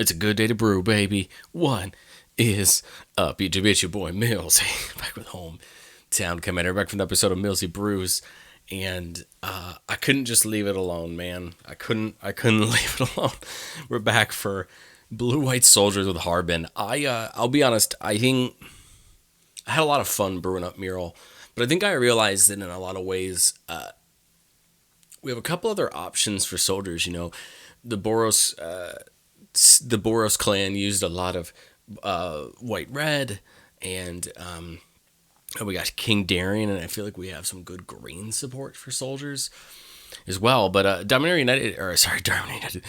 It's a good day to brew, baby. What is up? It's your boy Millzy, back with Hometown Commander, back from the episode of Millzy Brews. And I couldn't just leave it alone, man. I couldn't leave it alone. We're back for Blue White Soldiers with Harbin. I'll be honest, I think I had a lot of fun brewing up Mural, but I think I realized that in a lot of ways, we have a couple other options for soldiers. You know, the Boros the Boros clan used a lot of white red, and we got King Darien, and I feel like we have some good green support for soldiers as well. But Dominator United,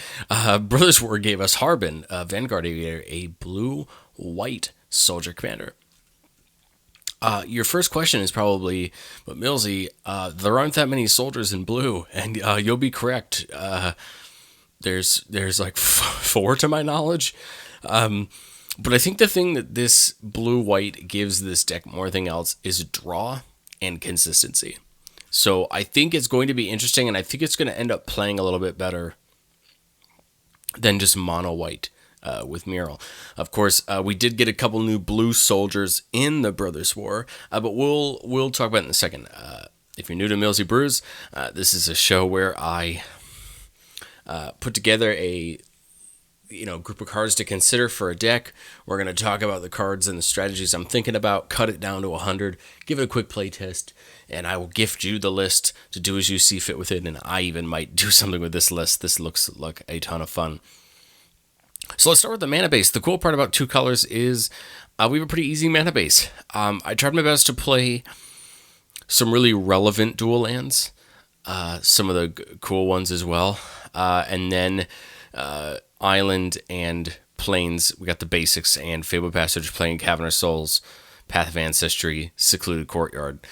Brothers War gave us Harbin, Vanguard Aviator, a blue-white soldier commander. Your first question is probably, but Millzy, there aren't that many soldiers in blue, and you'll be correct. There's like four to my knowledge. But I think the thing that this blue-white gives this deck more than else is draw and consistency. So I think it's going to be interesting, and I think it's going to end up playing a little bit better than just mono-white with Mural. Of course, we did get a couple new blue soldiers in the Brothers War, but we'll talk about it in a second. If you're new to Millzy Brews, this is a show where I put together a group of cards to consider for a deck. We're going to talk about the cards and the strategies I'm thinking about, cut it down to 100, give it a quick play test, and I will gift you the list to do as you see fit with it, and I even might do something with this list. This looks like a ton of fun. So let's start with the mana base. The cool part about two colors is we have a pretty easy mana base. I tried my best to play some really relevant dual lands, some of the cool ones as well, and then Island and Plains, we got the basics, and Fabled Passage, Playing Cavernous Souls, Path of Ancestry, Secluded Courtyard,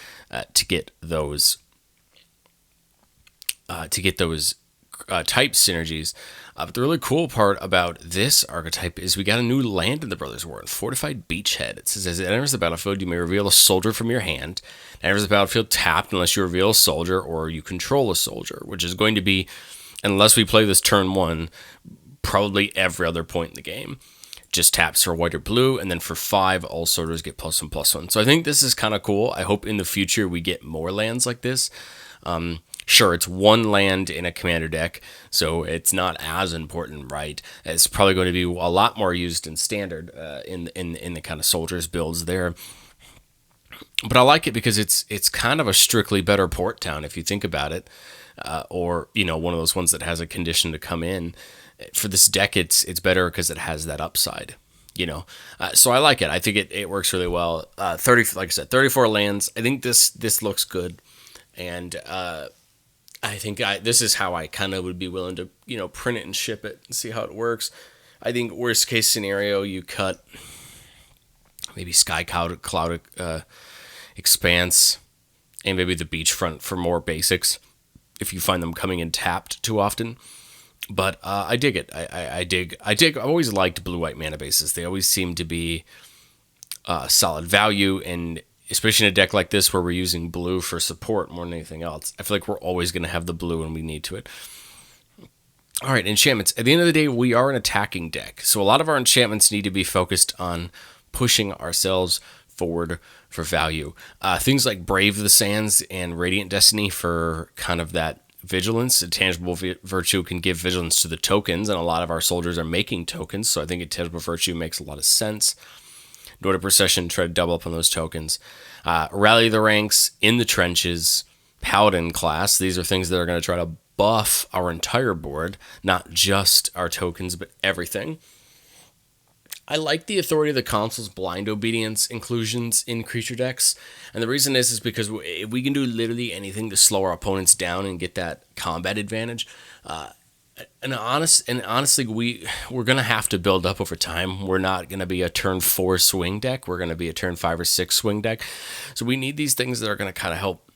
to get those type synergies. But the really cool part about this archetype is we got a new land in the Brothers War, Fortified Beachhead. It says, as it enters the battlefield, you may reveal a soldier from your hand. It enters the battlefield tapped unless you reveal a soldier or you control a soldier, which is going to be, unless we play this turn one, probably every other point in the game. Just taps for white or blue, and then for 5, all soldiers get +1/+1. So I think this is kind of cool. I hope in the future we get more lands like this. Sure, it's one land in a commander deck, so it's not as important, right? It's probably going to be a lot more used in standard in the kind of soldiers builds there. But I like it because it's kind of a strictly better port town if you think about it, or one of those ones that has a condition to come in. For this deck, it's better because it has that upside. So I like it. I think it works really well. 30, like I said, 34 lands. I think this looks good, and I think this is how I kind of would be willing to print it and ship it and see how it works. I think worst case scenario, you cut maybe Sky Cloud Expanse and maybe the Beachfront for more basics if you find them coming in tapped too often. But I dig it. I dig. I've always liked blue-white mana bases. They always seem to be solid value, and especially in a deck like this where we're using blue for support more than anything else, I feel like we're always going to have the blue when we need to it. All right, enchantments. At the end of the day, we are an attacking deck, so a lot of our enchantments need to be focused on pushing ourselves forward for value. Things like Brave the Sands and Radiant Destiny for kind of that vigilance. A tangible virtue can give vigilance to the tokens, and a lot of our soldiers are making tokens, so I think a tangible virtue makes a lot of sense. Nordic Procession, try to double up on those tokens. Rally the Ranks, In the Trenches, Paladin class. These are things that are going to try to buff our entire board, not just our tokens, but everything. I like the Authority of the Consul's Blind Obedience inclusions in creature decks, and the reason is because if we can do literally anything to slow our opponents down and get that combat advantage, and honestly, we're gonna have to build up over time. We're not gonna be a turn 4 swing deck. We're gonna be a turn 5 or 6 swing deck. So we need these things that are gonna kind of help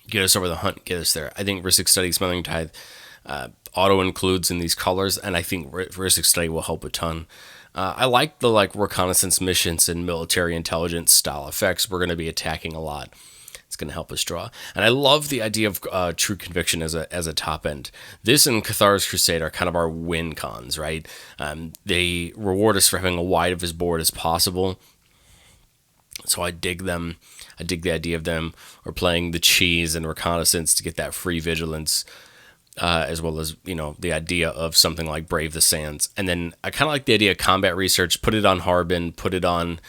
get us over the hump, get us there. I think Rhystic Study, Smothering Tithe, auto includes in these colors, and I think Rhystic Study will help a ton. I like the reconnaissance missions and military intelligence style effects. We're going to be attacking a lot. It's going to help us draw. And I love the idea of True Conviction as a top end. This and Cathar's Crusade are kind of our win cons, right? They reward us for having a wide of his board as possible. So I dig them. I dig the idea of them, or playing the cheese and reconnaissance to get that free vigilance, as well as, the idea of something like Brave the Sands. And then I kind of like the idea of combat research. Put it on Harbin, put it on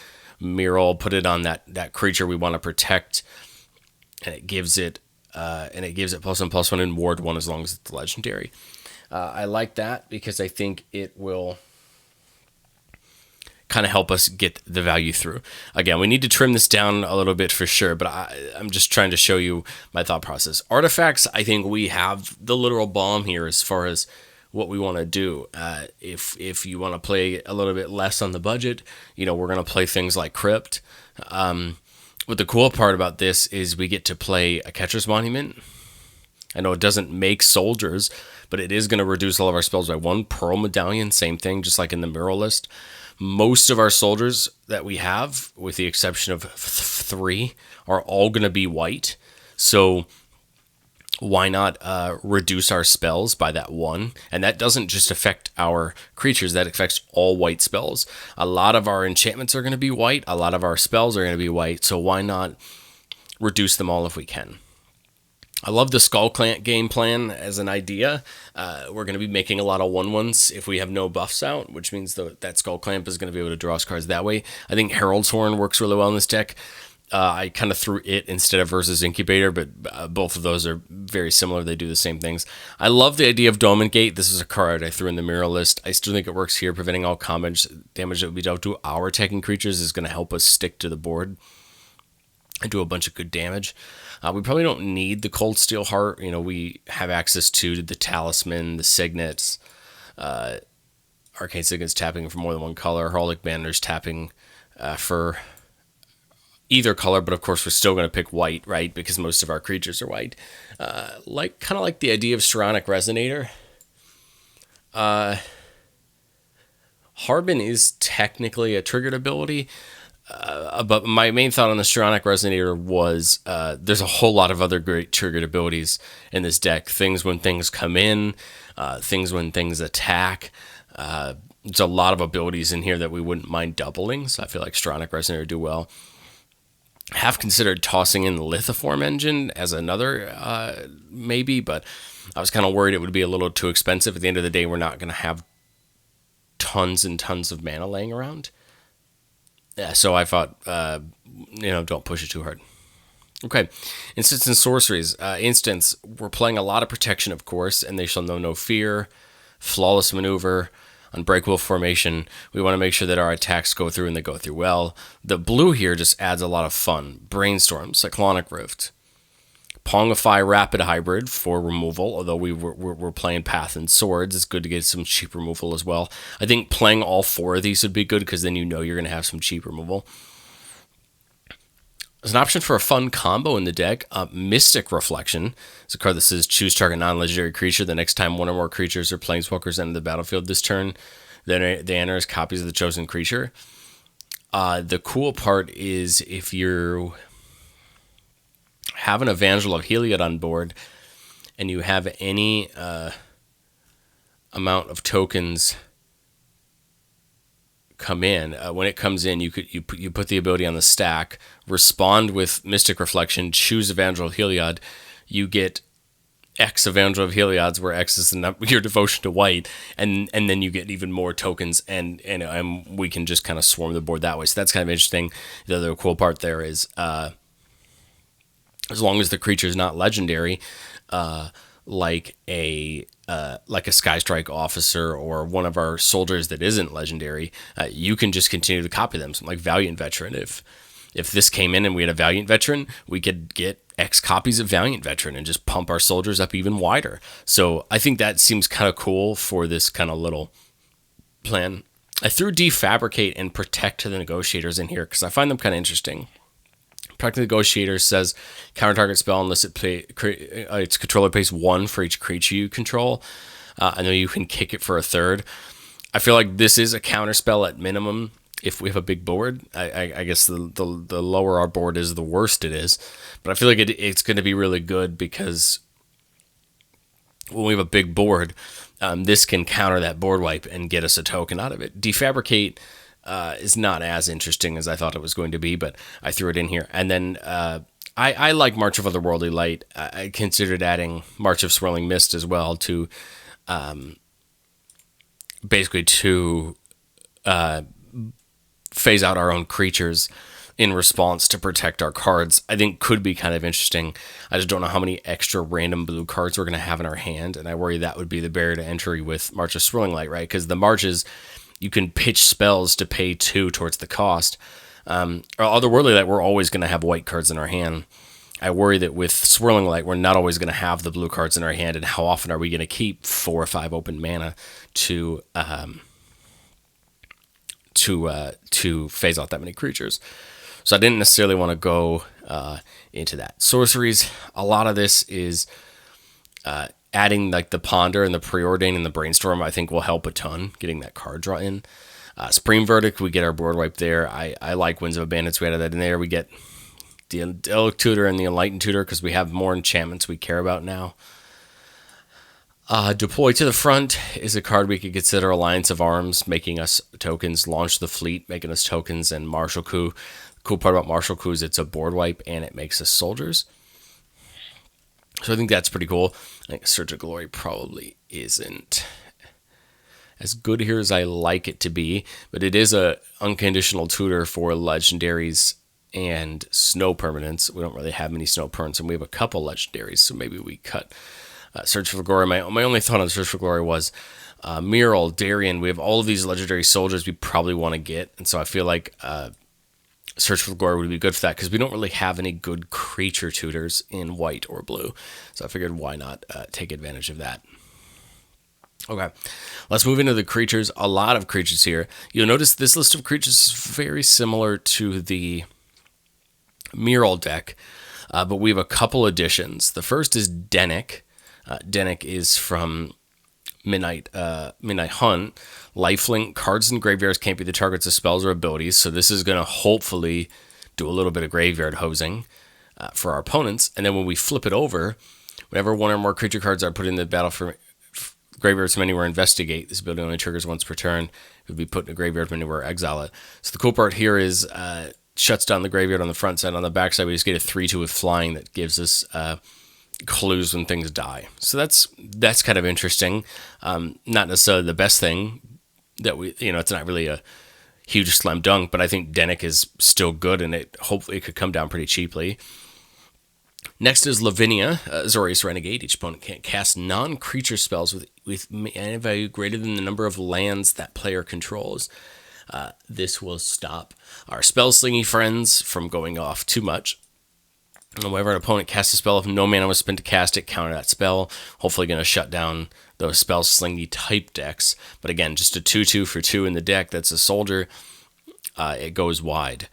Myril, put it on that creature we want to protect, and it gives it +1/+1 and ward 1 as long as it's legendary. I like that because I think it will kind of help us get the value through. Again, we need to trim this down a little bit for sure, but I'm just trying to show you my thought process. Artifacts, I think we have the literal bomb here as far as what we want to do. If you want to play a little bit less on the budget, we're going to play things like Crypt. What the cool part about this is we get to play a Catcher's Monument. I know it doesn't make soldiers, but it is going to reduce all of our spells by 1. Pearl Medallion, same thing, just like in the Myril list. Most of our soldiers that we have, with the exception of 3, are all going to be white. So why not reduce our spells by that 1? And that doesn't just affect our creatures, that affects all white spells. A lot of our enchantments are going to be white. A lot of our spells are going to be white. So why not reduce them all if we can? I love the Skull Clamp game plan as an idea. We're going to be making a lot of 1/1s if we have no buffs out, which means that Skull Clamp is going to be able to draw us cards that way. I think Herald's Horn works really well in this deck. I kind of threw it instead of versus Incubator, but both of those are very similar. They do the same things. I love the idea of Dolmen Gate. This is a card I threw in the Myril list. I still think it works here. Preventing all damage that would be dealt to our attacking creatures is going to help us stick to the board and do a bunch of good damage. We probably don't need the Cold Steel Heart. We have access to the Talisman, the Signets, Arcane Signets tapping for more than one color, Heraldic Banners tapping for either color, but of course we're still going to pick white, right? Because most of our creatures are white. Kind of like the idea of Saronic Resonator. Harbin is technically a triggered ability. But my main thought on the Saronic Resonator was there's a whole lot of other great triggered abilities in this deck. Things when things come in, things when things attack. There's a lot of abilities in here that we wouldn't mind doubling, so I feel like Saronic Resonator would do well. Have considered tossing in the Lithiform Engine as another maybe, but I was kind of worried it would be a little too expensive. At the end of the day, we're not going to have tons and tons of mana laying around. Yeah, so I thought, don't push it too hard. Okay, instants and sorceries. Instants, we're playing a lot of protection, of course, and they shall know no fear, flawless maneuver, unbreakable formation. We want to make sure that our attacks go through and they go through well. The blue here just adds a lot of fun. Brainstorm, Cyclonic Rift, Pongify Rapid Hybrid for removal, although we're playing Path and Swords. It's good to get some cheap removal as well. I think playing all 4 of these would be good because then you're going to have some cheap removal. As an option for a fun combo in the deck, Mystic Reflection is a card that says choose target non-legendary creature. The next time one or more creatures or planeswalkers enter the battlefield this turn, then they enter as copies of the chosen creature. The cool part is if you have an Evangel of Heliod on board and you have any amount of tokens come in, when it comes in, you put the ability on the stack, respond with Mystic Reflection, choose Evangel of Heliod, you get X Evangel of Heliod's, where X is your devotion to white, and then you get even more tokens, and we can just kind of swarm the board that way. So that's kind of interesting. The other cool part there is as long as the creature is not legendary, like a Skystrike officer or one of our soldiers that isn't legendary, you can just continue to copy them. Something like Valiant Veteran. If this came in and we had a Valiant Veteran, we could get X copies of Valiant Veteran and just pump our soldiers up even wider. So I think that seems kind of cool for this kind of little plan. I threw Defabricate and Protect the Negotiators in here because I find them kind of interesting. Protect the Negotiator says counter target spell unless its controller pays 1 for each creature you control. And then you can kick it for a third. I feel like this is a counter spell at minimum. if we have a big board. I guess the lower our board is, the worse it is. But I feel like it's going to be really good because when we have a big board, this can counter that board wipe and get us a token out of it. Defabricate is not as interesting as I thought it was going to be, but I threw it in here. And then I like March of Otherworldly Light. I considered adding March of Swirling Mist as well to basically to phase out our own creatures in response to protect our cards. I think could be kind of interesting. I just don't know how many extra random blue cards we're going to have in our hand, and I worry that would be the barrier to entry with March of Swirling Light, right? Because the Marches, you can pitch spells to pay 2 towards the cost. Otherworldly Light, we're always going to have white cards in our hand. I worry that with Swirling Light, we're not always going to have the blue cards in our hand, and how often are we going to keep 4 or 5 open mana to phase out that many creatures? So I didn't necessarily want to go into that. Sorceries, a lot of this is adding like the Ponder and the Preordain and the Brainstorm, I think will help a ton, getting that card draw in. Supreme Verdict, we get our board wipe there. I like Winds of Abundance, we added that in there. We get the Angelic Tutor and the Enlightened Tutor because we have more enchantments we care about now. Deploy to the Front is a card we could consider. Alliance of Arms, making us tokens. Launch the Fleet, making us tokens. And Martial Coup. The cool part about Martial Coup is it's a board wipe and it makes us soldiers. So I think that's pretty cool. I think Surge of Glory probably isn't as good here as I like it to be, but it is a unconditional tutor for legendaries and snow permanents. We don't really have many snow permanents, and we have a couple legendaries, so maybe we cut Search for Glory. My only thought on Search for Glory was Mural, Darien. We have all of these legendary soldiers we probably want to get, and so I feel like Search for Glory would be good for that because we don't really have any good creature tutors in white or blue. So I figured why not take advantage of that. Okay, let's move into the creatures. A lot of creatures here. You'll notice this list of creatures is very similar to the Mural deck, but we have a couple additions. The first is Dennick. Dennick is from Midnight Hunt. Lifelink, cards in graveyards can't be the targets of spells or abilities, so this is going to hopefully do a little bit of graveyard hosing for our opponents. And then when we flip it over, whenever one or more creature cards are put in the battle for graveyards from anywhere, investigate. This ability only triggers once per turn. It would be put in a graveyard from anywhere, exile it. So the cool part here is shuts down the graveyard on the front side. On the back side, we just get a 3/2 with flying that gives us clues when things die. So that's kind of interesting. Not necessarily the best thing that it's not really a huge slam dunk, but I think Dennick is still good, and it hopefully could come down pretty cheaply. Next is Lavinia, Azorius Renegade. Each opponent can't cast non-creature spells with mana value greater than the number of lands that player controls. This will stop our spell-slinging friends from going off too much. Whenever an opponent casts a spell, if no mana was spent to cast it, counter that spell. Hopefully going to shut down those spell-slingy type decks. But again, just a 2/2 for 2 in the deck. That's a soldier. It goes wide.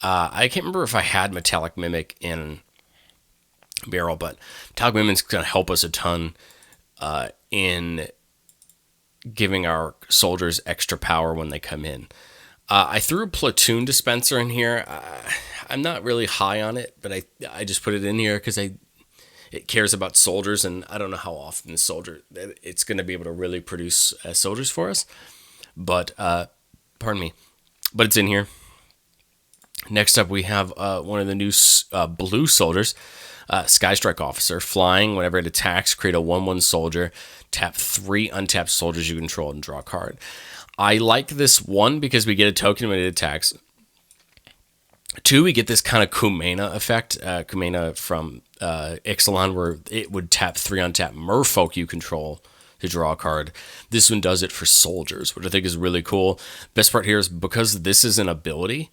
I can't remember if I had Metallic Mimic in Barrel, but Metallic Mimic's going to help us a ton in giving our soldiers extra power when they come in. I threw a Platoon Dispenser in here. I'm not really high on it, but I just put it in here because it cares about soldiers, and I don't know how often it's going to be able to really produce soldiers for us. But pardon me, but it's in here. Next up, we have one of the new blue soldiers, Sky Strike Officer. Flying, whenever it attacks, create a 1/1 soldier. Tap 3 untapped soldiers you control and draw a card. I like this one because we get a token when it attacks. 2, we get this kind of Kumena effect. Kumena from Ixalan, where it would tap 3 untapped merfolk you control to draw a card. This one does it for soldiers, which I think is really cool. Best part here is because this is an ability,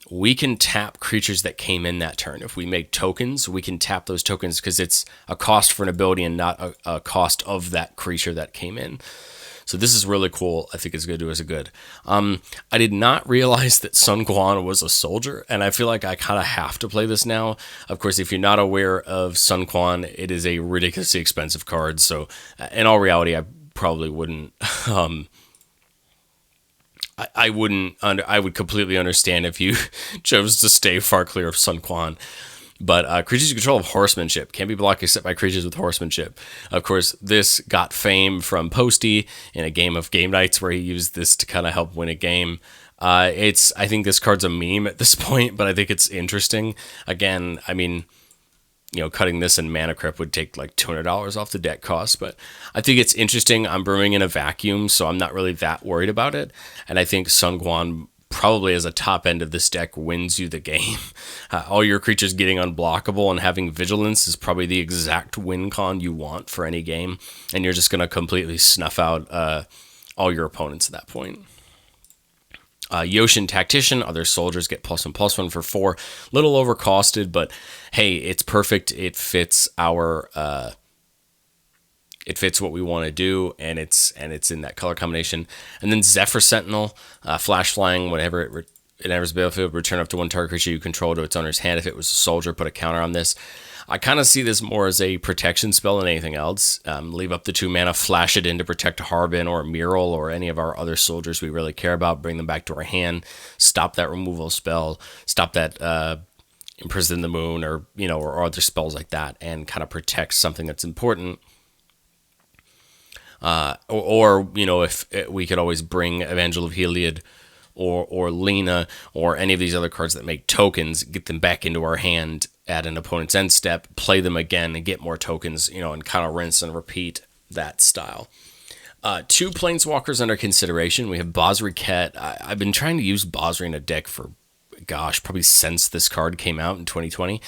we can tap creatures that came in that turn. If we make tokens, we can tap those tokens because it's a cost for an ability and not a cost of that creature that came in. So this is really cool. I think it's going to do us a good. I did not realize that Sun Quan was a soldier, and I feel like I kind of have to play this now. Of course, if you're not aware of Sun Quan, it is a ridiculously expensive card. So in all reality, I probably wouldn't I wouldn't. I would completely understand if you chose to stay far clear of Sun Quan. But creatures you control have horsemanship. Can't be blocked except by creatures with horsemanship. Of course, this got fame from Posty in a game of Game Nights where he used this to kind of help win a game. I think this card's a meme at this point, but I think it's interesting. Again, I mean, cutting this in Mana Crypt would take like $200 off the deck cost, but I think it's interesting. I'm brewing in a vacuum, so I'm not really that worried about it. And I think Sun Quan probably as a top end of this deck wins you the game. All your creatures getting unblockable and having vigilance is probably the exact win con you want for any game, and you're just going to completely snuff out all your opponents at that point. Yoshin Tactician, other soldiers get +1/+1 for 4. Little overcosted, but hey, it's perfect. It fits our it fits what we want to do, and it's in that color combination. And then Zephyr Sentinel, flash flying, whenever it enters the battlefield, return up to one target creature you control to its owner's hand. If it was a soldier, put a counter on this. I kind of see this more as a protection spell than anything else. Leave up the 2 mana, flash it in to protect a Harbin or a Mural or any of our other soldiers we really care about, bring them back to our hand, stop that removal spell, stop that Imprison the Moon or other spells like that, and kind of protect something that's important. If we could always bring Evangel of Heliod or Lena or any of these other cards that make tokens, get them back into our hand at an opponent's end step, play them again and get more tokens, and kind of rinse and repeat that style. 2 Planeswalkers under consideration. We have Basri Ket. I've been trying to use Basri in a deck for, probably since this card came out in 2020.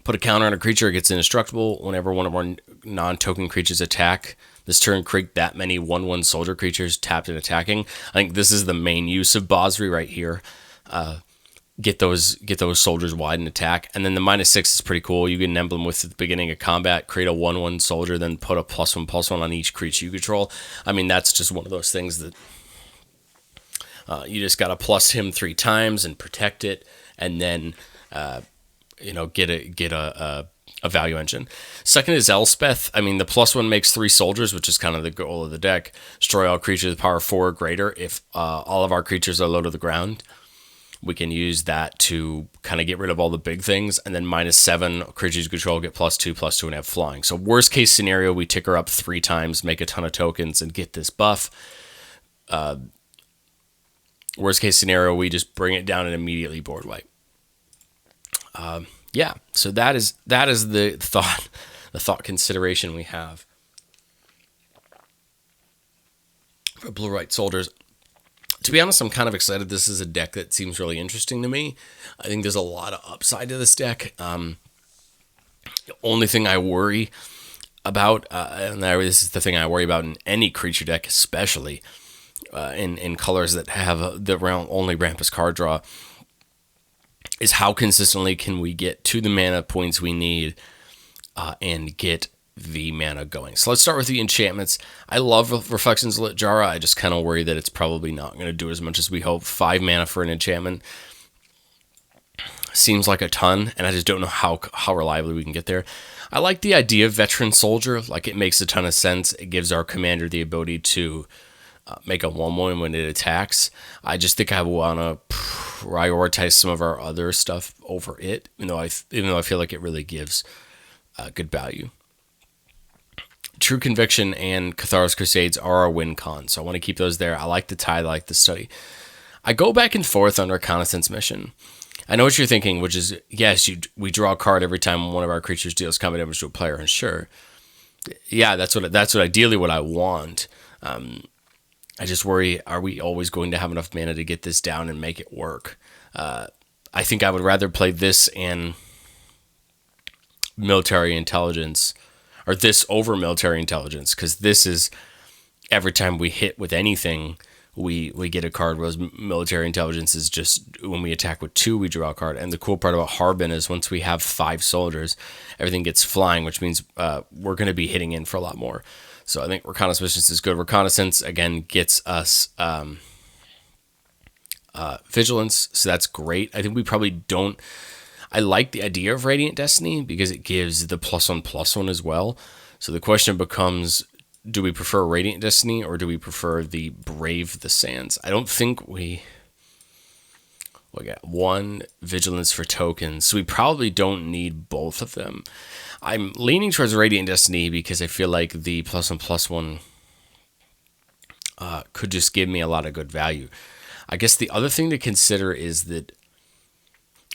Put a counter on a creature, it gets indestructible whenever one of our non-token creatures attack. This turn, create that many 1/1 soldier creatures tapped and attacking. I think this is the main use of Basri right here. Get those soldiers wide and attack. And then the -6 is pretty cool. You get an emblem with at the beginning of combat, create a 1/1 soldier, then put a +1/+1 on each creature you control. I mean, that's just one of those things that you just got to plus him 3 times and protect it, and then get a value engine. Second is Elspeth. I mean, the +1 makes 3 soldiers, which is kind of the goal of the deck. Destroy all creatures with power 4 or greater. If all of our creatures are low to the ground, we can use that to kind of get rid of all the big things. And then -7, creatures you control get +2/+2 and have flying. So worst case scenario, we tick her up 3 times, make a ton of tokens, and get this buff. Worst case scenario, we just bring it down and immediately board wipe. So that is the thought consideration we have for blue-white soldiers. To be honest, I'm kind of excited. This is a deck that seems really interesting to me. I think there's a lot of upside to this deck. The only thing I worry about, and this is the thing I worry about in any creature deck, especially in colors that have the only Rampus card draw, is how consistently can we get to the mana points we need and get the mana going. So let's start with the enchantments. I love Reflections Lit Jara. I just kind of worry that it's probably not going to do as much as we hope. 5 mana for an enchantment seems like a ton, and I just don't know how reliably we can get there. I like the idea of Veteran Soldier. Like, it makes a ton of sense. It gives our commander the ability to make a 1/1 when it attacks. I just think I want to prioritize some of our other stuff over it, even though I feel like it really gives good value. True Conviction and Cathar's Crusades are our win con, so I want to keep those there. I like the Tide, I like the Study. I go back and forth on Reconnaissance Mission. I know what you're thinking, which is, yes, we draw a card every time one of our creatures deals combat damage to a player, and sure, yeah, that's ideally what I want. I just worry, are we always going to have enough mana to get this down and make it work? I think I would rather play this and Military Intelligence, or this over Military Intelligence, because this is, every time we hit with anything, we get a card, whereas Military Intelligence is just, when we attack with 2, we draw a card. And the cool part about Harbin is once we have 5 soldiers, everything gets flying, which means we're going to be hitting in for a lot more. So I think Reconnaissance Missions is good. Reconnaissance, again, gets us Vigilance, so that's great. I think we probably don't... I like the idea of Radiant Destiny because it gives the +1/+1 as well. So the question becomes, do we prefer Radiant Destiny or do we prefer the Brave the Sands? I don't think we got one vigilance for tokens, so we probably don't need both of them. I'm leaning towards Radiant Destiny because I feel like the +1/+1 could just give me a lot of good value. I guess the other thing to consider is that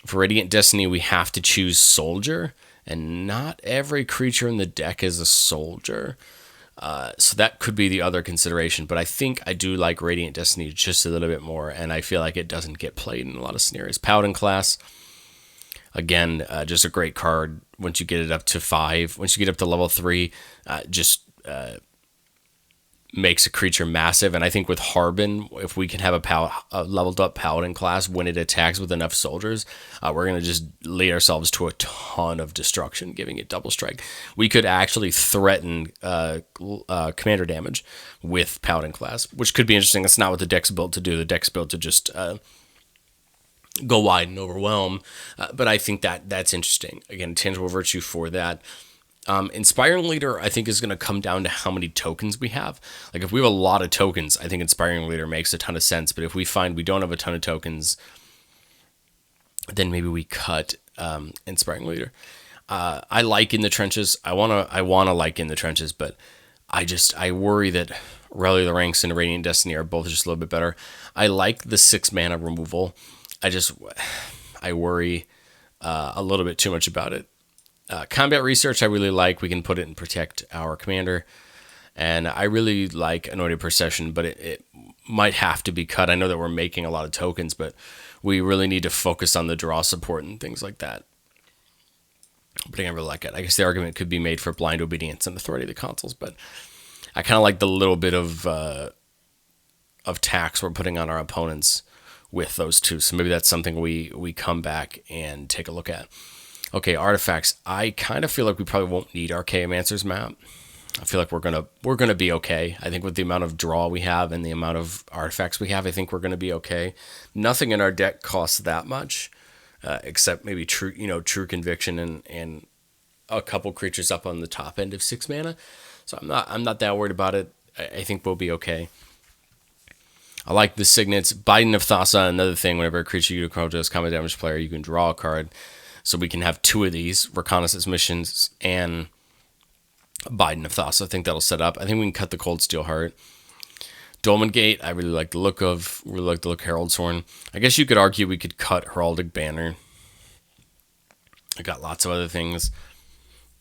for Radiant Destiny, we have to choose Soldier, and not every creature in the deck is a Soldier. So that could be the other consideration, but I think I do like Radiant Destiny just a little bit more, and I feel like it doesn't get played in a lot of scenarios. Paladin class, again, just a great card once you get it up to 5. Once you get up to level 3, just makes a creature massive, and I think with Harbin, if we can have a leveled up Paladin class when it attacks with enough soldiers, we're going to just lead ourselves to a ton of destruction, giving it double strike. We could actually threaten commander damage with Paladin class, which could be interesting. That's not what the deck's built to do. The deck's built to just go wide and overwhelm, but I think that's interesting. Again, tangible virtue for that. Inspiring Leader, I think, is going to come down to how many tokens we have. Like, if we have a lot of tokens, I think Inspiring Leader makes a ton of sense. But if we find we don't have a ton of tokens, then maybe we cut Inspiring Leader. I like In the Trenches. I wanna like In the Trenches, but I worry that Rally the Ranks and Radiant Destiny are both just a little bit better. I like the 6 mana removal. I worry a little bit too much about it. Combat Research, I really like. We can put it and protect our commander. And I really like Anointed Procession, but it might have to be cut. I know that we're making a lot of tokens, but we really need to focus on the draw support and things like that. But I really like it. I guess the argument could be made for Blind Obedience and Authority of the Consuls, but I kind of like the little bit of tax we're putting on our opponents with those two. So maybe that's something we come back and take a look at. Okay, artifacts. I kind of feel like we probably won't need our Chaomancer's map. I feel like we're gonna be okay. I think with the amount of draw we have and the amount of artifacts we have, I think we're gonna be okay. Nothing in our deck costs that much, except maybe True Conviction and a couple creatures up on the top end of 6 mana. So I'm not that worried about it. I think we'll be okay. I like the signets. Biden of Thassa, another thing. Whenever a creature you control does combat damage player, you can draw a card. So we can have 2 of these, Reconnaissance Missions and Biden of Thassa. I think that'll set up. I think we can cut the Cold Steel Heart. Dolmen Gate, I really like the look of. Really like the look of Herald's Horn. I guess you could argue we could cut Heraldic Banner. I got lots of other things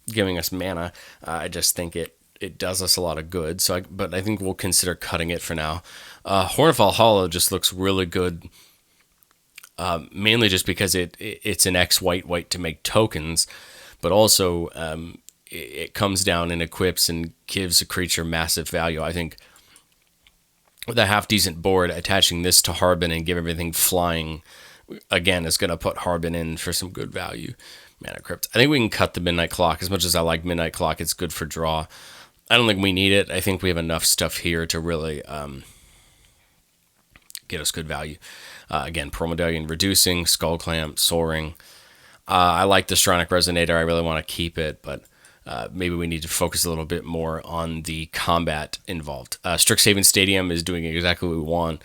giving us mana. I just think it does us a lot of good. But I think we'll consider cutting it for now. Horn of Valhalla just looks really good. Mainly just because it's an X white to make tokens, but also it comes down and equips and gives a creature massive value. I think with a half decent board, attaching this to Harbin and give everything flying, again, is going to put Harbin in for some good value. Mana Crypt. I think we can cut the Midnight Clock. As much as I like Midnight Clock, it's good for draw. I don't think we need it. I think we have enough stuff here to really get us good value. Again, Pearl Medallion reducing, Skull Clamp, Soul Ring. I like the Stronic Resonator. I really want to keep it, but maybe we need to focus a little bit more on the combat involved. Strixhaven Stadium is doing exactly what we want,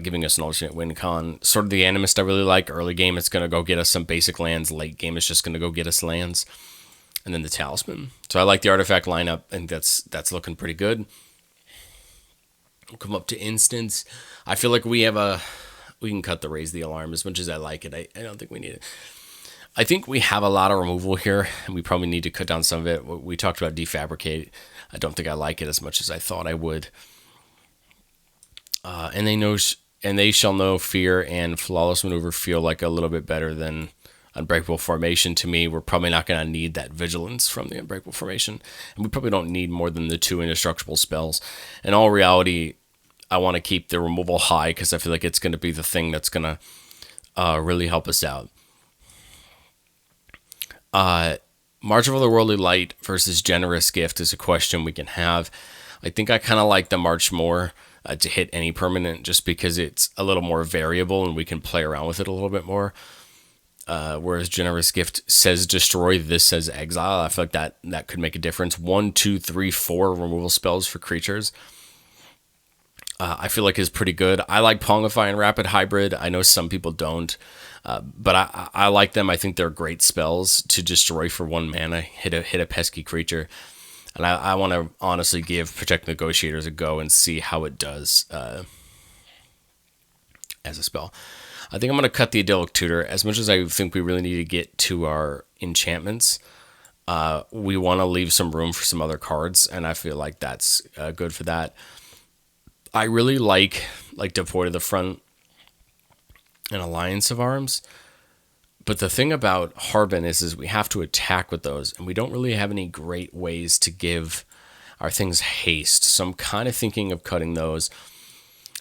giving us an alternate win con. Sword of the Animist I really like. Early game, it's going to go get us some basic lands. Late game, it's just going to go get us lands. And then the Talisman. So I like the artifact lineup, and that's looking pretty good. We'll come up to instance. I feel like we can cut the Raise the Alarm. As much as I like it, I don't think we need it. I think we have a lot of removal here, and we probably need to cut down some of it. We talked about Defabricate. I don't think I like it as much as I thought I would. And they shall know Fear and Flawless Maneuver feel like a little bit better than Unbreakable Formation. To me, we're probably not going to need that Vigilance from the Unbreakable Formation, and we probably don't need more than the 2 indestructible spells. In all reality, I want to keep the removal high because I feel like it's going to be the thing that's going to really help us out. March of the Worldly Light versus Generous Gift is a question we can have. I think I kind of like the March more to hit any permanent just because it's a little more variable and we can play around with it a little bit more. Whereas Generous Gift says destroy, this says exile. I feel like that could make a difference. 1, 2, 3, 4 removal spells for creatures. I feel like is pretty good. I like Pongify and Rapid Hybrid. I know some people don't, but I like them. I think they're great spells to destroy for 1 mana, hit a pesky creature. And I want to honestly give Protect Negotiators a go and see how it does as a spell. I think I'm going to cut the Idyllic Tutor. As much as I think we really need to get to our enchantments, we want to leave some room for some other cards, and I feel like that's good for that. I really like Deploy to the Front and Alliance of Arms, but the thing about Harbin is we have to attack with those, and we don't really have any great ways to give our things haste, so I'm kind of thinking of cutting those.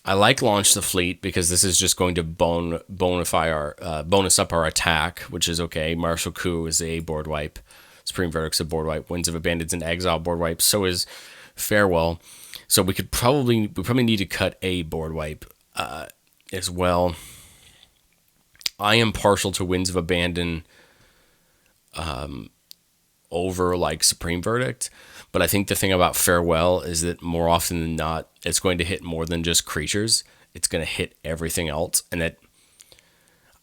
I like Launch the Fleet because this is just going to bonus up our attack, which is okay. Martial Coup is a board wipe. Supreme Verdict's a board wipe. Winds of Abandon's an exile board wipe. So is Farewell. So we probably need to cut a board wipe as well. I am partial to Winds of Abandon over like Supreme Verdict, but I think the thing about Farewell is that more often than not, it's going to hit more than just creatures. It's going to hit everything else, and that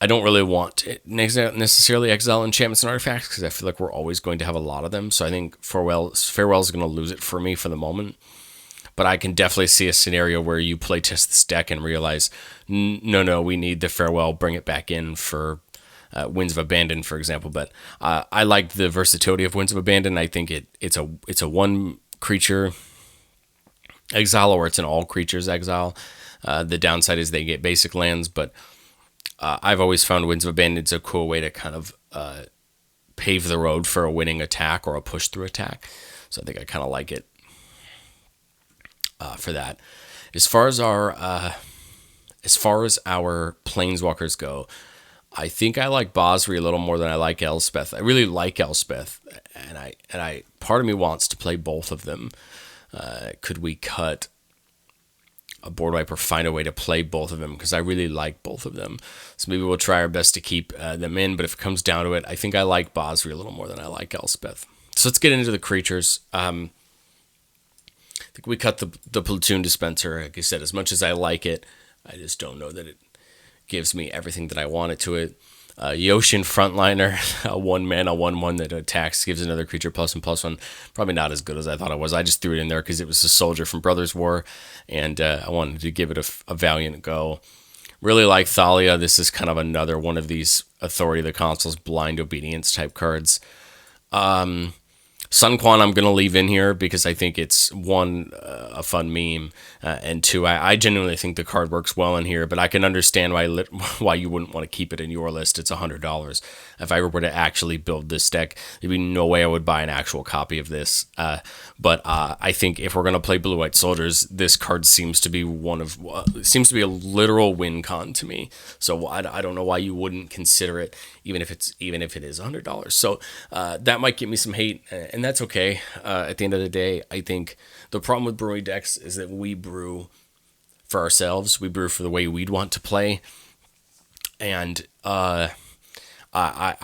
I don't really want to necessarily exile enchantments and artifacts because I feel like we're always going to have a lot of them. So I think Farewell is going to lose it for me for the moment. But I can definitely see a scenario where you playtest this deck and realize, no, we need the Farewell, bring it back in for Winds of Abandon, for example. But I like the versatility of Winds of Abandon. I think it's a 1 creature exile, or it's an all creatures exile. The downside is they get basic lands, but I've always found Winds of Abandon is a cool way to kind of pave the road for a winning attack or a push through attack. So I think I kind of like it for that. As far as our planeswalkers go, I think I like Basri a little more than I like Elspeth. I really like Elspeth, and I part of me wants to play both of them. Could we cut a board wipe or find a way to play both of them? Because I really like both of them. So maybe we'll try our best to keep them in. But if it comes down to it, I think I like Basri a little more than I like Elspeth. So let's get into the creatures. I think we cut the Platoon Dispenser. Like I said, as much as I like it, I just don't know that it gives me everything that I want it to it. Yoshin Frontliner, a 1 mana 1/1 that attacks, gives another creature +1/+1. Probably not as good as I thought it was. I just threw it in there because it was a soldier from Brothers War, and I wanted to give it a valiant go. Really like Thalia. This is kind of another one of these Authority of the Consuls blind obedience type cards. Sun Quan I'm going to leave in here because I think it's, 1, a fun meme, and 2, I genuinely think the card works well in here, but I can understand why you wouldn't want to keep it in your list. It's $100. If I were to actually build this deck, there'd be no way I would buy an actual copy of this. But I think if we're going to play Blue-White Soldiers, this card seems to be seems to be a literal win con to me. So I don't know why you wouldn't consider it, even if it is $100. So that might get me some hate, and that's okay. At the end of the day, I think the problem with brewing decks is that we brew for ourselves. We brew for the way we'd want to play, and I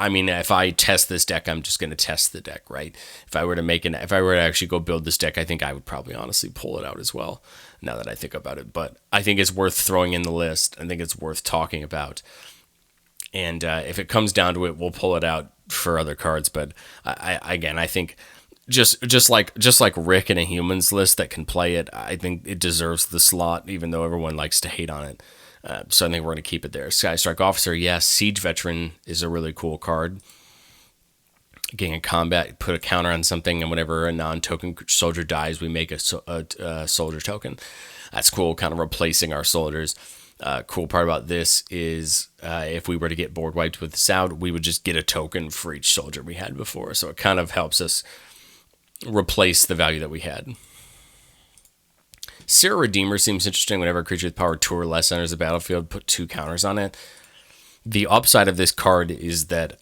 mean, if I test this deck, I'm just going to test the deck, right? If I were to actually go build this deck, I think I would probably honestly pull it out as well, now that I think about it. But I think it's worth throwing in the list. I think it's worth talking about. And if it comes down to it, we'll pull it out for other cards. But I think just like Rick in a humans list that can play it, I think it deserves the slot, even though everyone likes to hate on it. So I think we're going to keep it there. Sky Strike Officer, yes. Siege Veteran is a really cool card. Getting a combat, put a counter on something, and whenever a non-token soldier dies, we make a soldier token. That's cool, kind of replacing our soldiers. Cool part about this is if we were to get board wiped with this out, we would just get a token for each soldier we had before. So it kind of helps us replace the value that we had. Sarah Redeemer seems interesting. Whenever a creature with power 2 or less enters the battlefield, put 2 counters on it. The upside of this card is that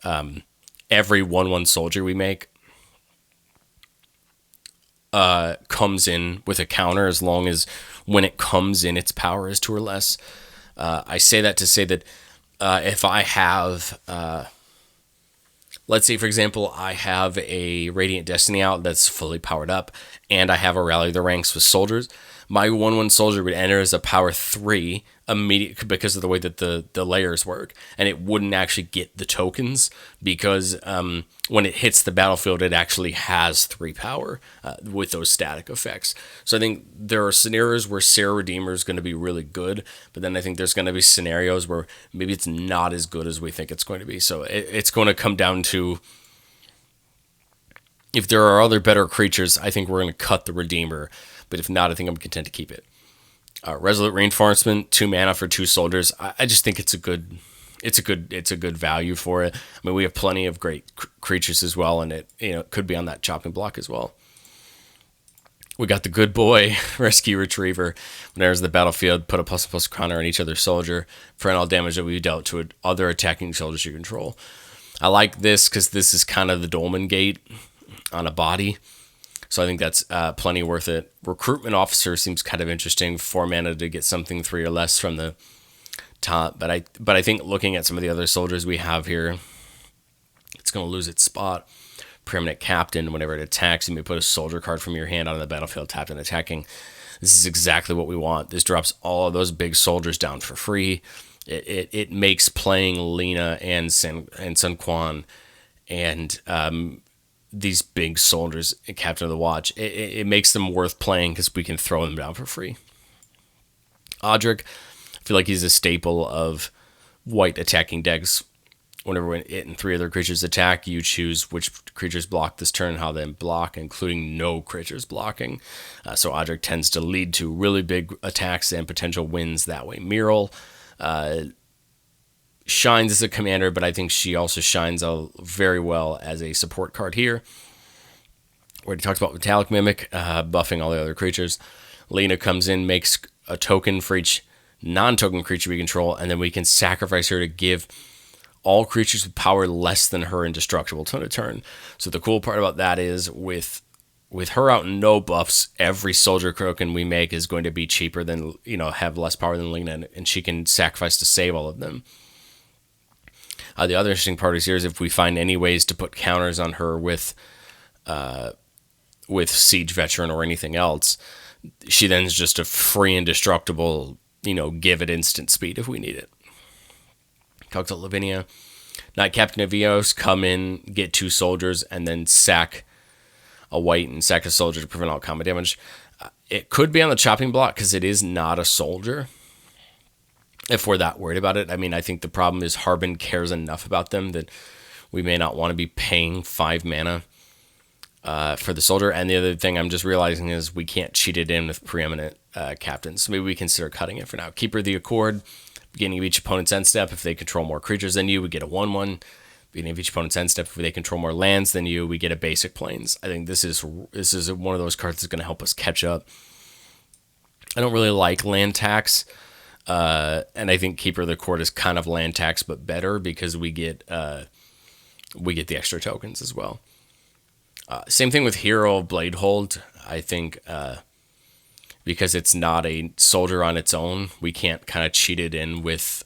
every 1/1 soldier we make comes in with a counter, as long as when it comes in, its power is 2 or less. I say that to say that if I have Let's say, for example, I have a Radiant Destiny out that's fully powered up, and I have a Rally the Ranks with soldiers. My 1/1 soldier would enter as a power 3 immediate because of the way that the layers work, and it wouldn't actually get the tokens because when it hits the battlefield, it actually has 3 power with those static effects. So I think there are scenarios where Sarah Redeemer is going to be really good, but then I think there's going to be scenarios where maybe it's not as good as we think it's going to be. So it's going to come down to, if there are other better creatures, I think we're going to cut the Redeemer. But if not, I think I'm content to keep it. Resolute Reinforcement, 2 mana for 2 soldiers. I just think it's a good value for it. I mean, we have plenty of great creatures as well, and it could be on that chopping block as well. We got the good boy Rescue Retriever. When enters the battlefield, put a +++ counter on each other soldier for all damage that we've dealt to other attacking soldiers you control. I like this because this is kind of the Dolmen Gate on a body. So I think that's plenty worth it. Recruitment Officer seems kind of interesting. 4 mana to get something 3 or less from the top. But I think looking at some of the other soldiers we have here, it's going to lose its spot. Preeminent Captain, whenever it attacks, you may put a soldier card from your hand on the battlefield tapped and attacking. This is exactly what we want. This drops all of those big soldiers down for free. It makes playing Lena and Sun Quan and these big soldiers, Captain of the Watch, it makes them worth playing because we can throw them down for free. Odric, I feel like he's a staple of white attacking decks. Whenever it and 3 other creatures attack, you choose which creatures block this turn, how they block, including no creatures blocking. So Odric tends to lead to really big attacks and potential wins that way. Miral shines as a commander, but I think she also shines very well as a support card here. We already talked about Metallic Mimic, buffing all the other creatures. Lena comes in, makes a token for each non-token creature we control, and then we can sacrifice her to give all creatures with power less than her indestructible to turn. So the cool part about that is with her out and no buffs, every soldier token we make is going to be cheaper than, have less power than Lena, and she can sacrifice to save all of them. The other interesting part is here is if we find any ways to put counters on her with Siege Veteran or anything else, she then is just a free indestructible, give it instant speed if we need it. Talk to Lavinia. Knight Captain of Eos, come in, get 2 soldiers, and then sack a white and sack a soldier to prevent all combat damage. It could be on the chopping block because it is not a soldier. If we're that worried about it, I think the problem is Harbin cares enough about them that we may not want to be paying 5 mana for the soldier. And the other thing I'm just realizing is we can't cheat it in with preeminent captains. So maybe we consider cutting it for now. Keeper of the Accord, beginning of each opponent's end step. If they control more creatures than you, we get a 1/1. Beginning of each opponent's end step, if they control more lands than you, we get a basic plains. I think this is one of those cards that's going to help us catch up. I don't really like land tax. And I think Keeper of the Court is kind of land tax, but better because we get the extra tokens as well. Same thing with Hero of Bladehold. I think because it's not a soldier on its own, we can't kind of cheat it in with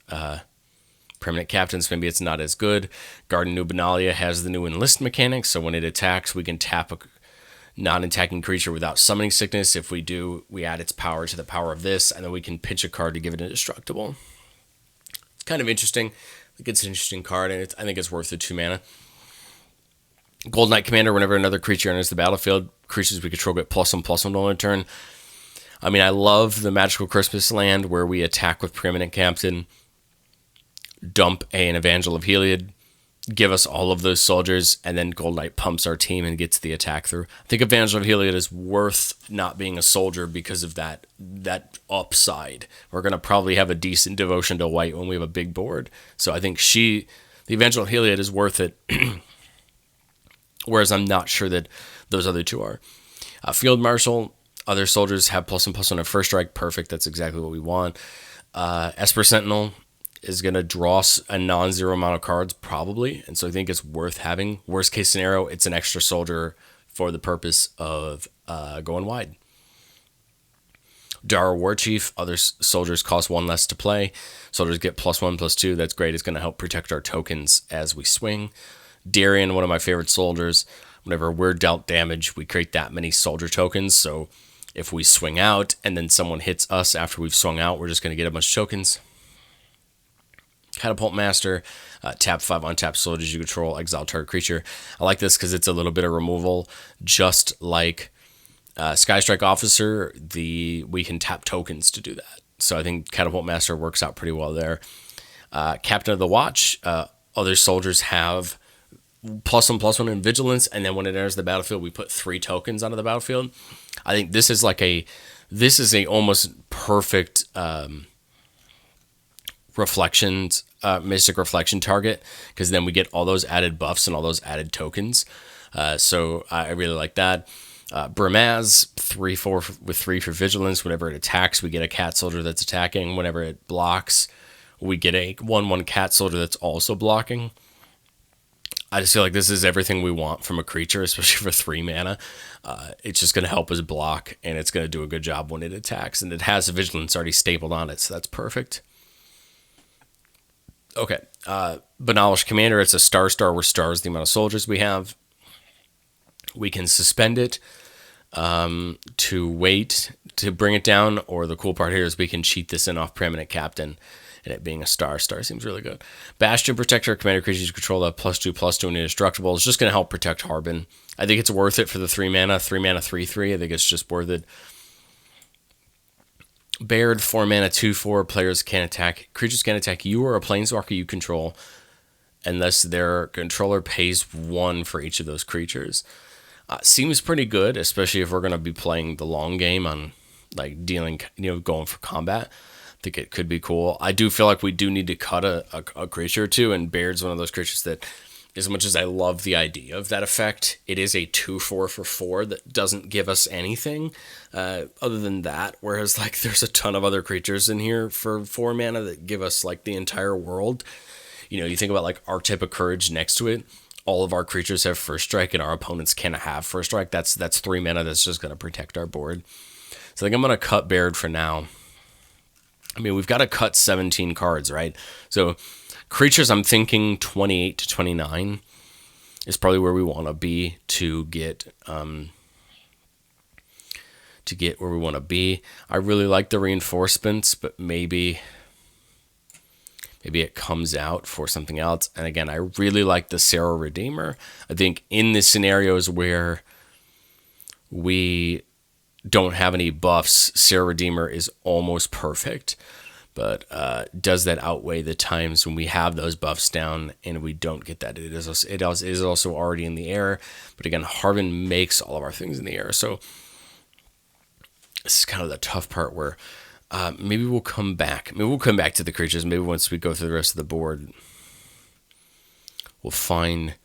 permanent captains. Maybe it's not as good. Garden New Benalia has the new enlist mechanic, so when it attacks, we can tap a non-attacking creature without summoning sickness. If we do, we add its power to the power of this, and then we can pitch a card to give it indestructible. It's kind of interesting. I think it's an interesting card, and I think it's worth the 2 mana. Gold Knight Commander, whenever another creature enters the battlefield, creatures we control get +1/+1 on a turn. I love the Magical Christmas land where we attack with Preeminent Captain, dump an Evangel of Heliod, give us all of those soldiers, and then Gold Knight pumps our team and gets the attack through. I think Evangel of Heliod is worth not being a soldier because of that upside. We're going to probably have a decent devotion to white when we have a big board. So I think the Evangel of Heliod is worth it, whereas I'm not sure that those other 2 are. Field Marshal, other soldiers have +1/+1 at first strike. Perfect. That's exactly what we want. Esper Sentinel is going to draw a non-zero amount of cards, probably, and so I think it's worth having. Worst case scenario, it's an extra soldier for the purpose of going wide. Dara Warchief, other soldiers cost 1 less to play. Soldiers get +1/+2. That's great. It's going to help protect our tokens as we swing. Darien, one of my favorite soldiers. Whenever we're dealt damage, we create that many soldier tokens. So if we swing out and then someone hits us after we've swung out, we're just going to get a bunch of tokens. Catapult Master, tap 5 untapped soldiers you control, exile target creature. I like this because it's a little bit of removal, just like Sky Strike Officer. We can tap tokens to do that. So I think Catapult Master works out pretty well there. Captain of the Watch, other soldiers have +1/+1 in vigilance, and then when it enters the battlefield, we put 3 tokens onto the battlefield. I think this is a almost perfect Mystic Reflection target, because then we get all those added buffs and all those added tokens. So I really like that. Bramaz, 3/4 with 3 for vigilance. Whenever it attacks, we get a cat soldier that's attacking. Whenever it blocks, we get a 1/1 cat soldier that's also blocking. I just feel like this is everything we want from a creature, especially for 3 mana. It's just going to help us block, and it's going to do a good job when it attacks. And it has a vigilance already stapled on it, so that's perfect. Okay, Banalish Commander, it's a star where star is the amount of soldiers we have. We can suspend it to wait to bring it down, or the cool part here is we can cheat this in off Permanent Captain, and it being a star seems really good. Bastion Protector, commander creatures you control that +2/+2 and indestructible. It's just going to help protect Harbin. I think it's worth it for the 3 mana, 3/3. I think it's just worth it. Baird, 4 mana, 2/4. Players can attack. Creatures can attack you or a planeswalker you control, unless their controller pays 1 for each of those creatures. Seems pretty good, especially if we're going to be playing the long game on like dealing, going for combat. I think it could be cool. I do feel like we do need to cut a creature or two, and Baird's one of those creatures that, as much as I love the idea of that effect, it is a 2/4 for 4 that doesn't give us anything other than that. Whereas like there's a ton of other creatures in here for 4 mana that give us like the entire world. You think about like Archetype of Courage next to it. All of our creatures have first strike, and our opponents can't have first strike. That's 3 mana that's just going to protect our board. So I think I'm going to cut Baird for now. I mean, we've got to cut 17 cards, right? So creatures, I'm thinking 28 to 29 is probably where we want to be to get where we want to be. I really like the reinforcements, but maybe it comes out for something else. And again, I really like the Sarah Redeemer. I think in the scenarios where we don't have any buffs, Sarah Redeemer is almost perfect. But does that outweigh the times when we have those buffs down and we don't get that? It is also already in the air. But again, Harbin makes all of our things in the air. So this is kind of the tough part where maybe we'll come back. Maybe we'll come back to the creatures. Maybe once we go through the rest of the board, we'll find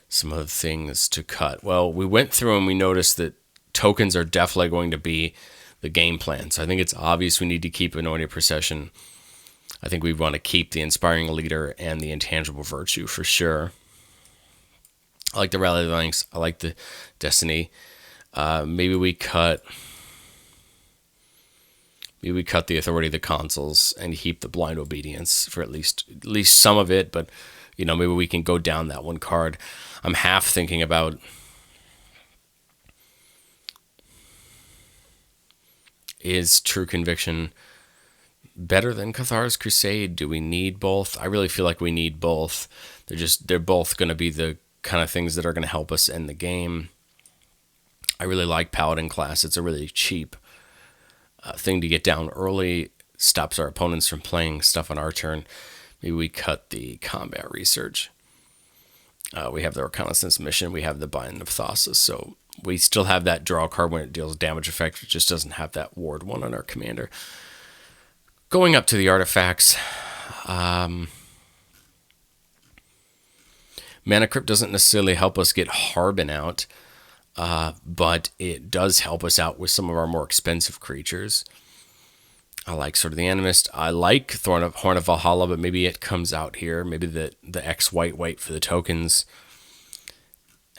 some other things to cut. Well, we went through and we noticed that tokens are definitely going to be the game plan. So I think it's obvious we need to keep Anointed Procession. I think we want to keep the Inspiring Leader and the Intangible Virtue for sure. I like the Rally of the Ranks. I like the Destiny. Maybe we cut the Authority of the Consuls and keep the Blind Obedience for at least some of it. But maybe we can go down that one card. I'm half thinking about, is True Conviction better than Cathar's Crusade? Do we need both? I really feel like we need both. They're both going to be the kind of things that are going to help us end the game. I really like Paladin class. It's a really cheap thing to get down early. Stops our opponents from playing stuff on our turn. Maybe we cut the Combat Research. We have the Reconnaissance Mission. We have the Bind of Thassus. So we still have that draw card when it deals damage effect. It just doesn't have that ward 1 on our commander. Going up to the artifacts. Mana Crypt doesn't necessarily help us get Harbin out, but it does help us out with some of our more expensive creatures. I like sort of the Animist. I like Horn of Valhalla, but maybe it comes out here. Maybe the X white for the tokens.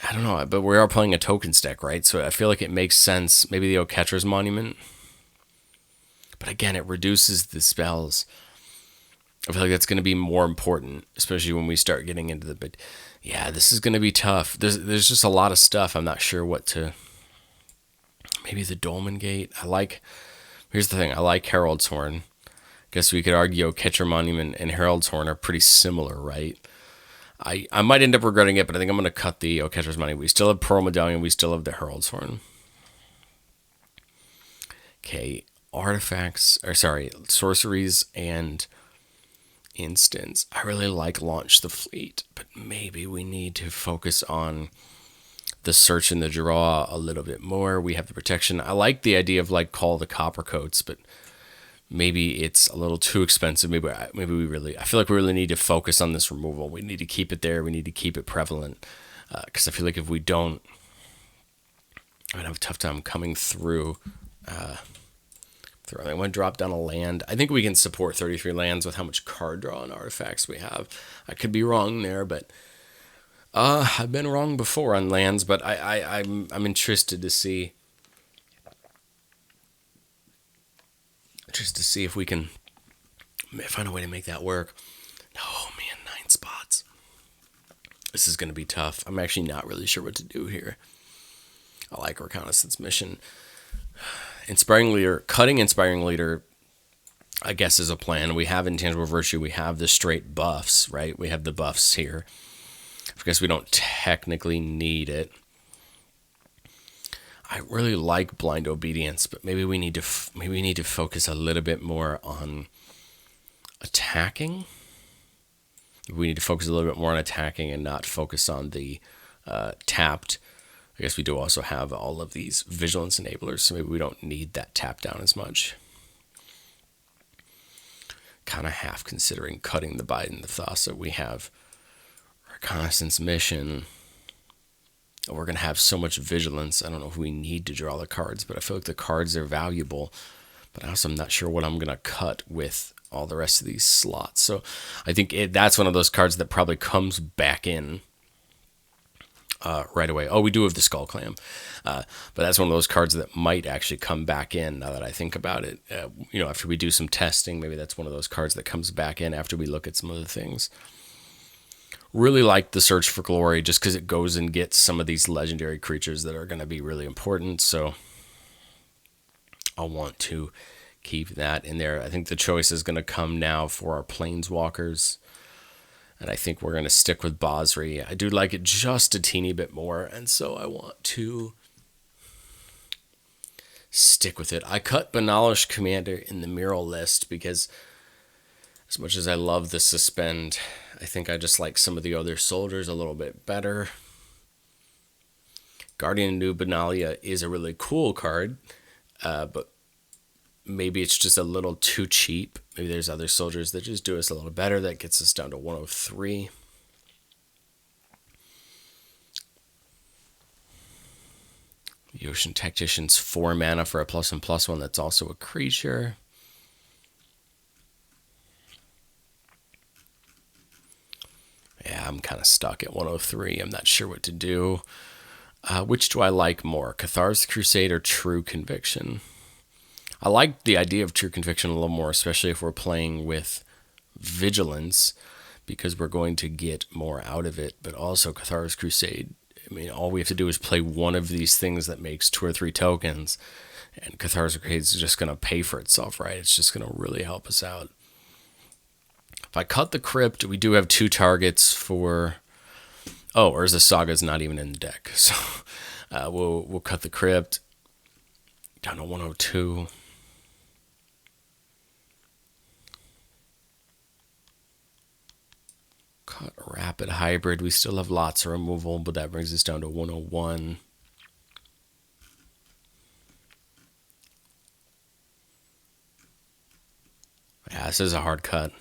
I don't know, but we are playing a tokens deck, right? So I feel like it makes sense. Maybe the Oketra's Monument. But again, it reduces the spells. I feel like that's going to be more important, especially when we start getting into the. But yeah, this is going to be tough. There's just a lot of stuff. I'm not sure what to. Maybe the Dolmen Gate. Here's the thing. I like Herald's Horn. Guess we could argue Catcher Monument and Herald's Horn are pretty similar, right? I might end up regretting it, but I think I'm going to cut the Catcher's Monument. We still have Pearl Medallion. We still have the Herald's Horn. Okay, sorceries and instants. I really like Launch the Fleet, but maybe we need to focus on the search and the draw a little bit more. We have the protection. I like the idea of like Call the Copper Coats, but maybe it's a little too expensive. I feel like we really need to focus on this removal. We need to keep it there. We need to keep it prevalent, because I feel like if we don't, I'm gonna have a tough time coming through. I want to drop down a land. I think we can support 33 lands with how much card draw and artifacts we have. I could be wrong there, but I've been wrong before on lands. But I'm interested to see. Just to see if we can find a way to make that work. Oh man, 9 spots. This is going to be tough. I'm actually not really sure what to do here. I like Reconnaissance Mission. Inspiring Leader, cutting Inspiring Leader, I guess, is a plan. We have Intangible Virtue. We have the straight buffs, right? We have the buffs here. I guess we don't technically need it. I really like Blind Obedience, but maybe we need to focus a little bit more on attacking. We need to focus a little bit more on attacking and not focus on the tapped. I guess we do also have all of these Vigilance enablers, so maybe we don't need that tap down as much. Kind of half considering cutting the Biden the Thassa. We have Reconnaissance Mission. We're going to have so much Vigilance. I don't know if we need to draw the cards, but I feel like the cards are valuable. But I also am not sure what I'm going to cut with all the rest of these slots. So I think that's one of those cards that probably comes back in right away. Oh, we do have the Skull Clam. But that's one of those cards that might actually come back in now that I think about it. After we do some testing, maybe that's one of those cards that comes back in after we look at some other things. Really like the Search for Glory just because it goes and gets some of these legendary creatures that are going to be really important. So I want to keep that in there. I think the choice is going to come now for our Planeswalkers. And I think we're going to stick with Basri. I do like it just a teeny bit more. And so I want to stick with it. I cut Banalish Commander in the Mural list because as much as I love the Suspend, I think I just like some of the other soldiers a little bit better. Guardian of New Benalia is a really cool card, but maybe it's just a little too cheap. Maybe there's other soldiers that just do us a little better. That gets us down to 103. The Ocean Tactician's 4 mana for a +1/+1 that's also a creature. Yeah, I'm kind of stuck at 103. I'm not sure what to do. Which do I like more, Cathar's Crusade or True Conviction? I like the idea of True Conviction a little more, especially if we're playing with Vigilance, because we're going to get more out of it. But also Cathar's Crusade, I mean, all we have to do is play one of these things that makes 2 or 3 tokens, and Cathar's Crusade is just going to pay for itself, right? It's just going to really help us out. If I cut the Crypt, we do have 2 targets for... Oh, Urza Saga's not even in the deck. So we'll cut the Crypt down to 102. Cut Rapid Hybrid. We still have lots of removal, but that brings us down to 101. Yeah, this is a hard cut.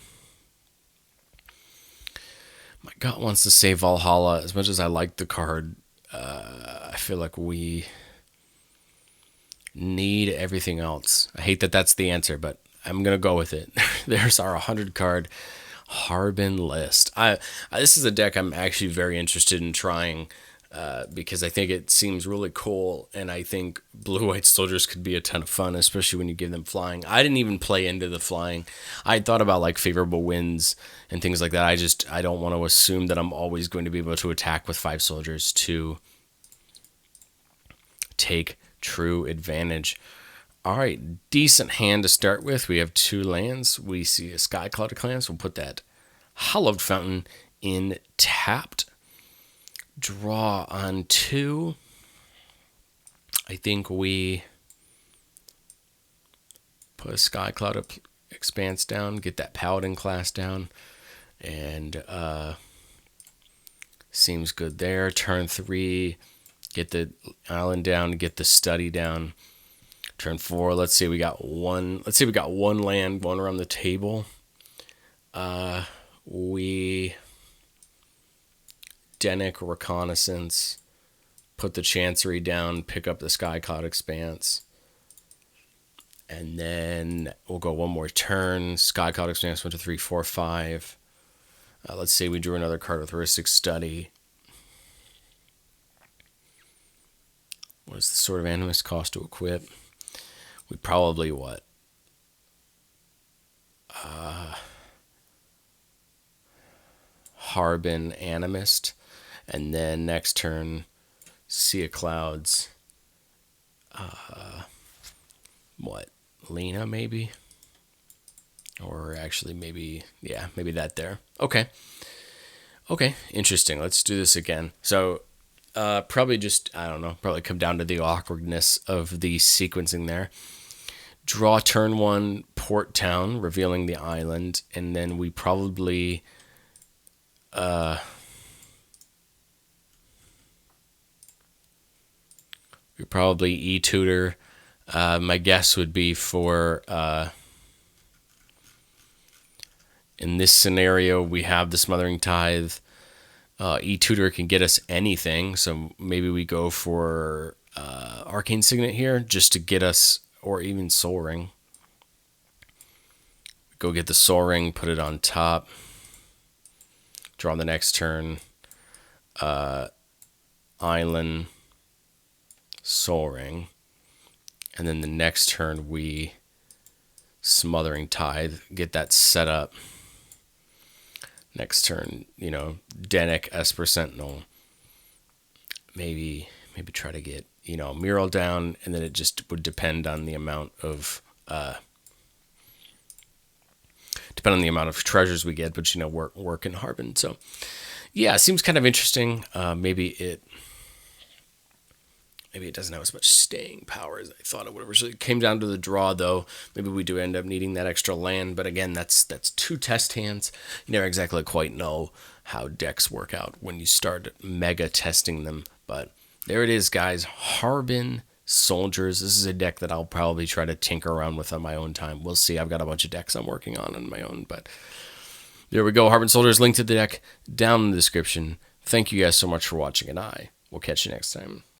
My gut wants to say Valhalla. As much as I like the card, I feel like we need everything else. I hate that that's the answer, but I'm going to go with it. There's our 100 card Harbin list. This is a deck I'm actually very interested in trying. because I think it seems really cool, and I think blue-white soldiers could be a ton of fun, especially when you give them flying. I didn't even play into the flying. I thought about like favorable winds and things like that. I don't want to assume that I'm always going to be able to attack with 5 soldiers to take true advantage. All right, decent hand to start with. We have 2 lands. We see a Sky Cloud of Clans. We'll put that Hallowed Fountain in tapped. Draw on 2. I think we put a Sky Cloud of Expanse down, get that Paladin class down, and seems good there. Turn 3, get the island down, get the study down. Turn 4, let's say we got one land going around the table. We Denic Reconnaissance, put the Chancery down, pick up the Sky Cloud Expanse, and then we'll go one more turn. Sky Cloud Expanse 1, 2, 3, 4, 5. Let's say we drew another card with Heuristic Study. What is the Sword of Animus cost to equip? We probably what? Harbin Animist. And then next turn, Sea of Clouds. What? Lena, maybe? Or actually, maybe that there. Okay, interesting. Let's do this again. So, probably just, I don't know, probably come down to the awkwardness of the sequencing there. Draw turn 1, Port Town, revealing the island, and then we probably... e-tutor. My guess would be for in this scenario we have the Smothering Tithe. E-tutor can get us anything, so maybe we go for Arcane Signet here just to get us, or even Soul Ring. Go get the Soul Ring, put it on top. Draw on the next turn. Island, Soul Ring, and then the next turn we Smothering Tithe, get that set up. Next turn, Denic, Esper Sentinel, maybe try to get Mural down, and then it just would depend on the amount of treasures we get, but work in Harbin. So yeah, it seems kind of interesting. Maybe it doesn't have as much staying power as I thought it would. It came down to the draw, though. Maybe we do end up needing that extra land, but again, that's 2 test hands. You never exactly quite know how decks work out when you start mega testing them. But there it is, guys. Harbin Soldiers. This is a deck that I'll probably try to tinker around with on my own time. We'll see. I've got a bunch of decks I'm working on my own, but there we go. Harbin Soldiers, link to the deck down in the description. Thank you guys so much for watching, and I will catch you next time.